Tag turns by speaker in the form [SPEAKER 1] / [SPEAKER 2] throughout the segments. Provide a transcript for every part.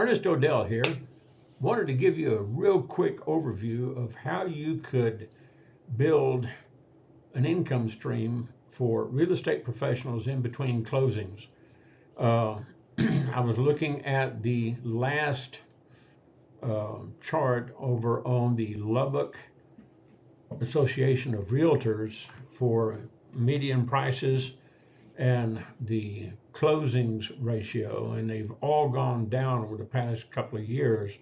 [SPEAKER 1] Ernest Odell here. Wanted to give you a real quick overview of how you could build an income stream for real estate professionals in between closings. Uh, I was looking at the last chart over on the Lubbock Association of Realtors for median prices and the closings ratio, and they've all gone down over the past couple of years.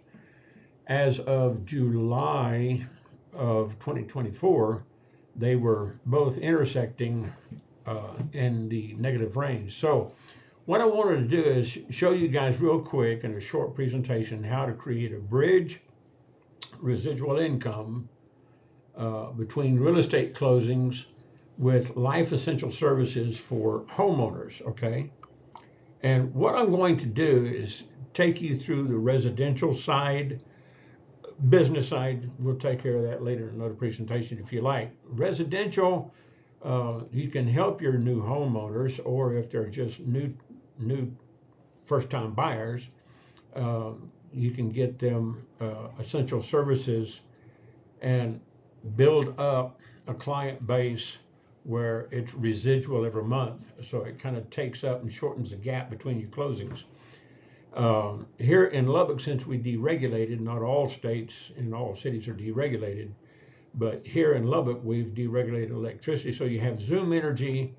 [SPEAKER 1] As of July of 2024, they were both intersecting in the negative range. So what I wanted to do is show you guys real quick in a short presentation how to create a bridge residual income between real estate closings with life essential services for homeowners, okay? And what I'm going to do is take you through the residential side, business side. We'll take care of that later in another presentation if you like. Residential, you can help your new homeowners, or if they're just new first-time buyers, you can get them essential services and build up a client base where it's residual every month. So it kind of takes up and shortens the gap between your closings. Here in Lubbock, since we deregulated, not all states and all cities are deregulated, but here in Lubbock, we've deregulated electricity. So you have Zoom Energy,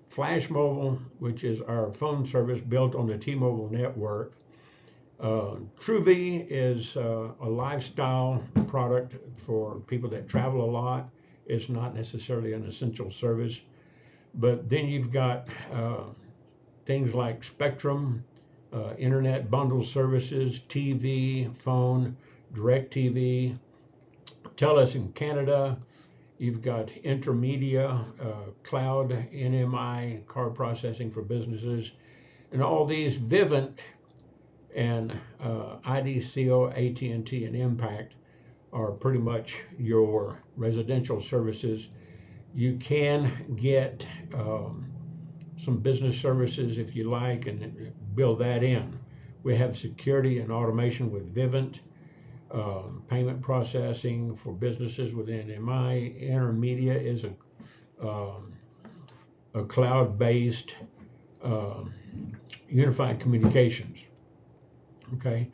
[SPEAKER 1] Flash Mobile, which is our phone service built on the T-Mobile network. TrueV is a lifestyle product for people that travel a lot. It's not necessarily an essential service. But then you've got things like Spectrum, internet bundle services, TV, phone, DirecTV, TELUS in Canada. You've got Intermedia, cloud, NMI, card processing for businesses, and all these Vivint and IDCO, AT&T, and Impact are pretty much your residential services. You can get some business services if you like and build that in. We have security and automation with Vivint, payment processing for businesses with NMI. Intermedia is a cloud-based unified communications. Okay,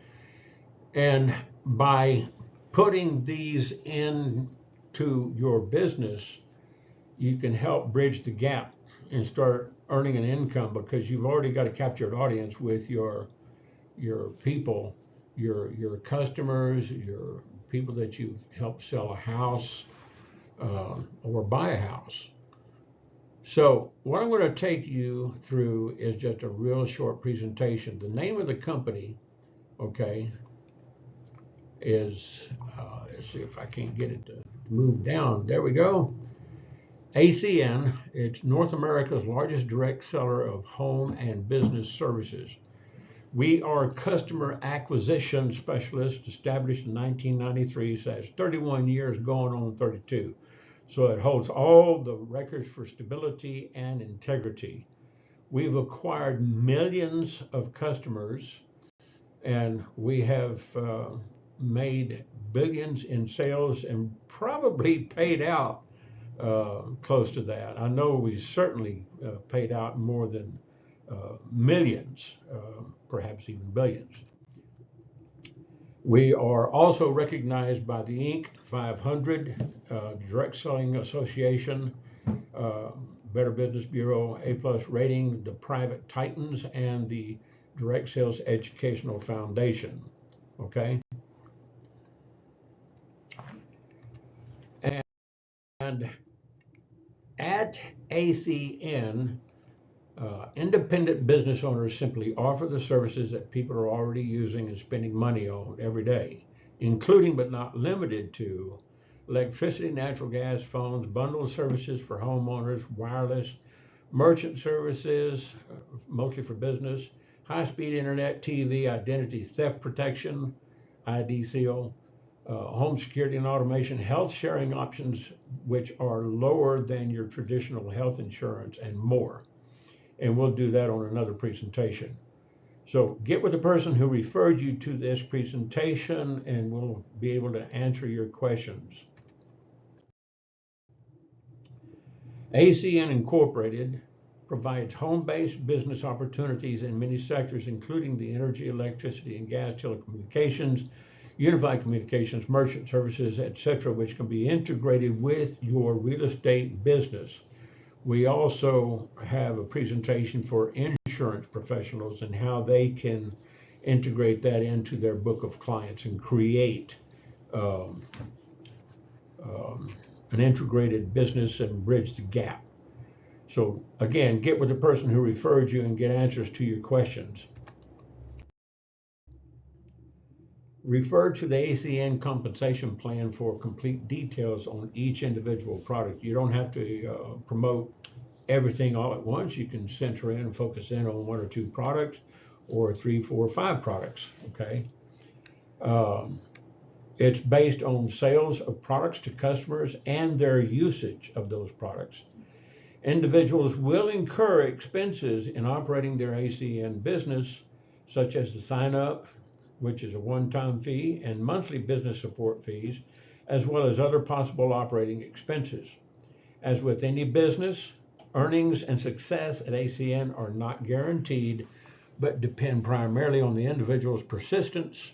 [SPEAKER 1] and by putting these into your business, you can help bridge the gap and start earning an income, because you've already got a captured audience with your people, your customers, your people that you've helped sell a house or buy a house. So what I'm going to take you through is just a real short presentation. The name of the company, okay, is, let's see if I can't get it to move down. There we go. ACN, it's North America's largest direct seller of home and business services. We are customer acquisition specialists, established in 1993, so that's 31 years going on 32. So it holds all the records for stability and integrity. We've acquired millions of customers, and we have made billions in sales and probably paid out close to that. I know we certainly paid out more than millions, perhaps even billions. We are also recognized by the Inc. 500, Direct Selling Association, Better Business Bureau, A+ rating, the Private Titans, and the Direct Sales Educational Foundation. Okay. And at ACN, independent business owners simply offer the services that people are already using and spending money on every day, including but not limited to electricity, natural gas, phones, bundled services for homeowners, wireless, merchant services, mostly for business, high-speed internet, TV, identity theft protection, IDCO, home security and automation, health sharing options, which are lower than your traditional health insurance, and more. And we'll do that on another presentation. So get with the person who referred you to this presentation and we'll be able to answer your questions. ACN Incorporated provides home-based business opportunities in many sectors, including the energy, electricity, and gas, telecommunications, unified communications, merchant services, etc., which can be integrated with your real estate business. We also have a presentation for insurance professionals and how they can integrate that into their book of clients and create um, an integrated business and bridge the gap. So again, get with the person who referred you and get answers to your questions. Refer to the ACN compensation plan for complete details on each individual product. You don't have to promote everything all at once. You can center in and focus in on 1 or 2 products or 3, 4, 5 products, okay? It's based on sales of products to customers and their usage of those products. Individuals will incur expenses in operating their ACN business, such as the sign up, which is a one-time fee, and monthly business support fees, as well as other possible operating expenses. As with any business, earnings and success at ACN are not guaranteed, but depend primarily on the individual's persistence,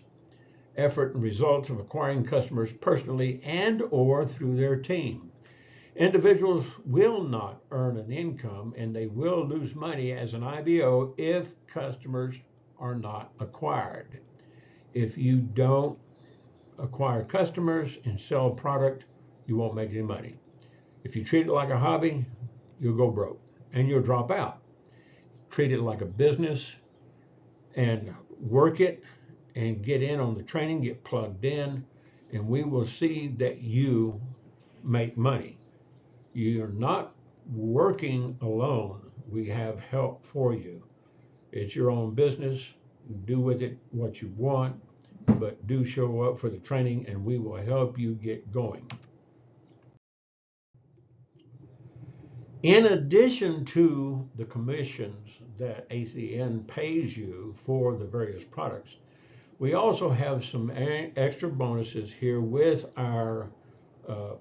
[SPEAKER 1] effort, and results of acquiring customers personally and or through their team. Individuals will not earn an income and they will lose money as an IBO if customers are not acquired. If you don't acquire customers and sell product, you won't make any money. If you treat it like a hobby, you'll go broke and you'll drop out. Treat it like a business and work it and get in on the training, get plugged in, and we will see that you make money. You're not working alone. We have help for you. It's your own business. Do with it what you want, but do show up for the training and we will help you get going. In addition to the commissions that ACN pays you for the various products, we also have some extra bonuses here with our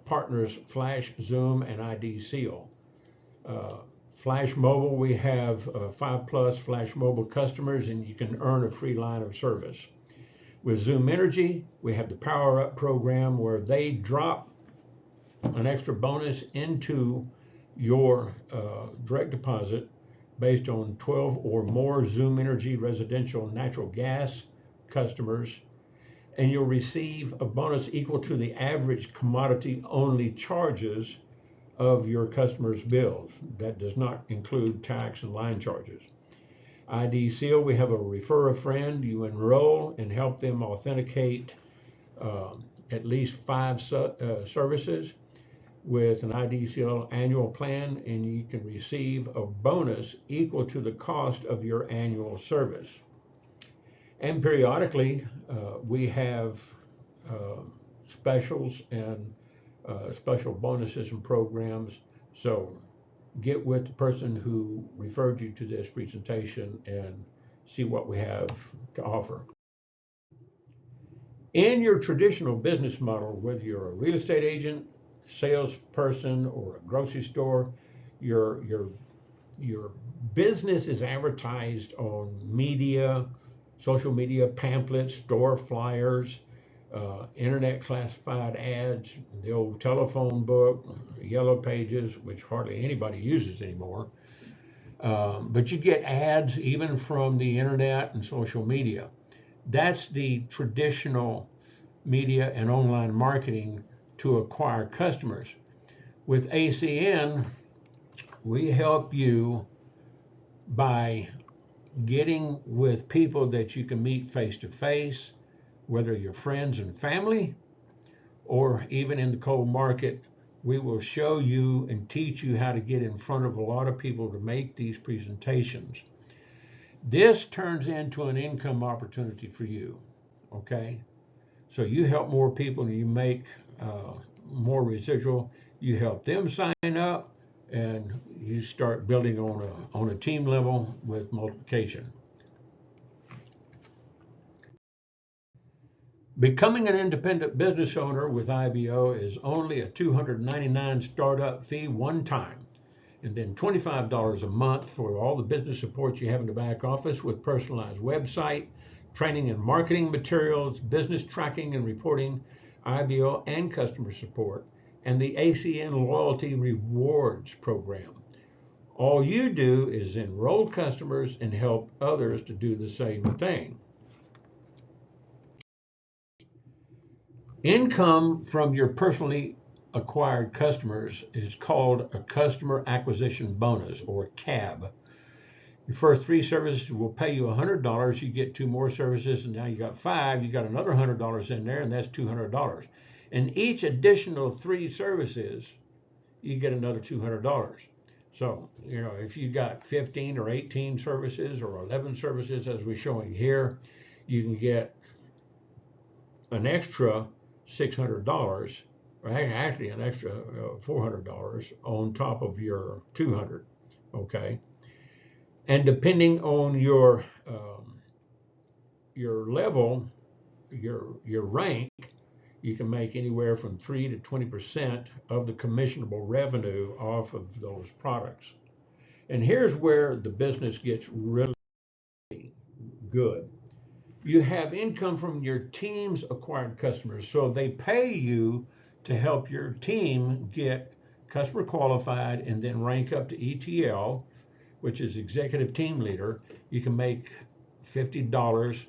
[SPEAKER 1] partners Flash, Zoom, and ID Seal. Flash Mobile, we have 5+ Flash Mobile customers and you can earn a free line of service. With Zoom Energy, we have the Power Up program where they drop an extra bonus into your direct deposit based on 12 or more Zoom Energy residential natural gas customers, and you'll receive a bonus equal to the average commodity only charges of your customers' bills. That does not include tax and line charges. ID Seal, we have a refer a friend. You enroll and help them authenticate at least 5 services with an ID Seal annual plan, and you can receive a bonus equal to the cost of your annual service. And periodically, we have specials and special bonuses and programs. So get with the person who referred you to this presentation and see what we have to offer. In your traditional business model, whether you're a real estate agent, salesperson, or a grocery store, your business is advertised on media, social media pamphlets, store flyers, internet classified ads, the old telephone book, yellow pages, which hardly anybody uses anymore. But you get ads even from the internet and social media. That's the traditional media and online marketing to acquire customers. With ACN, we help you by getting with people that you can meet face to face, whether you're friends and family or even in the cold market. We will show you and teach you how to get in front of a lot of people to make these presentations. This turns into an income opportunity for you, okay? So you help more people and you make more residual. You help them sign up and you start building on a team level with multiplication. Becoming an independent business owner with IBO is only a $299 startup fee one time, and then $25 a month for all the business support you have in the back office with personalized website, training and marketing materials, business tracking and reporting, IBO and customer support, and the ACN loyalty rewards program. All you do is enroll customers and help others to do the same thing. Income from your personally acquired customers is called a customer acquisition bonus, or CAB. Your first 3 services will pay you $100. You get 2 more services, and now you got 5. You got another $100 in there, and that's $200. And each additional 3 services, you get another $200. So, if you got 15 or 18 services or 11 services, as we're showing here, you can get an extra $600, or actually an extra $400 on top of your $200. Okay, and depending on your level, your rank, you can make anywhere from 3 to 20% of the commissionable revenue off of those products. And here's where the business gets really good. You have income from your team's acquired customers, so they pay you to help your team get customer qualified and then rank up to ETL, which is executive team leader. You can make $50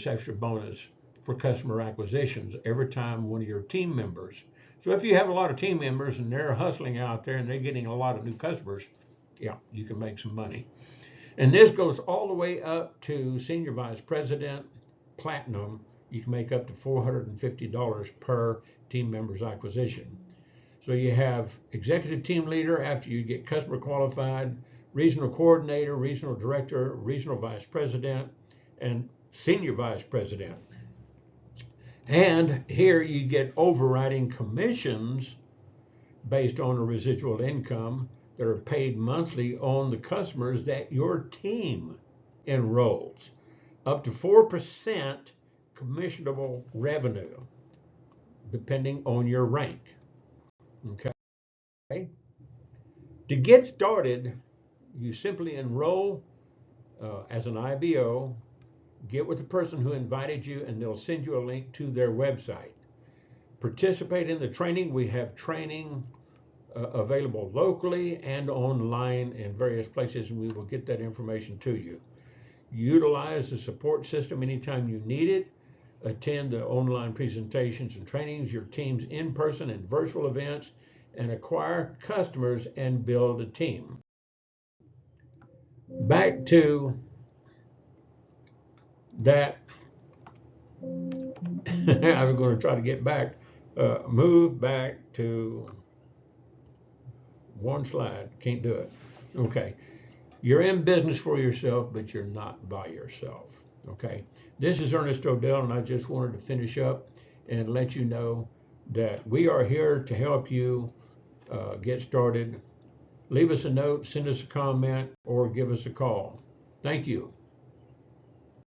[SPEAKER 1] extra bonus for customer acquisitions every time one of your team members. So if you have a lot of team members and they're hustling out there and they're getting a lot of new customers, yeah, you can make some money. And this goes all the way up to senior vice president, platinum. You can make up to $450 per team member's acquisition. So you have executive team leader after you get customer qualified, regional coordinator, regional director, regional vice president, and senior vice president. And here you get overriding commissions based on a residual income that are paid monthly on the customers that your team enrolls, up to 4% commissionable revenue, depending on your rank. Okay. To get started, you simply enroll as an IBO, get with the person who invited you, and they'll send you a link to their website. Participate in the training. We have training available locally and online in various places, and we will get that information to you. Utilize the support system anytime you need it. Attend the online presentations and trainings, your team's in-person and virtual events, and acquire customers and build a team. Back to that. I'm going to try to get back, move back to one slide. Can't do it. Okay. You're in business for yourself, but you're not by yourself. Okay. This is Ernest Odell, and I just wanted to finish up and let you know that we are here to help you get started. Leave us a note, send us a comment, or give us a call. Thank you.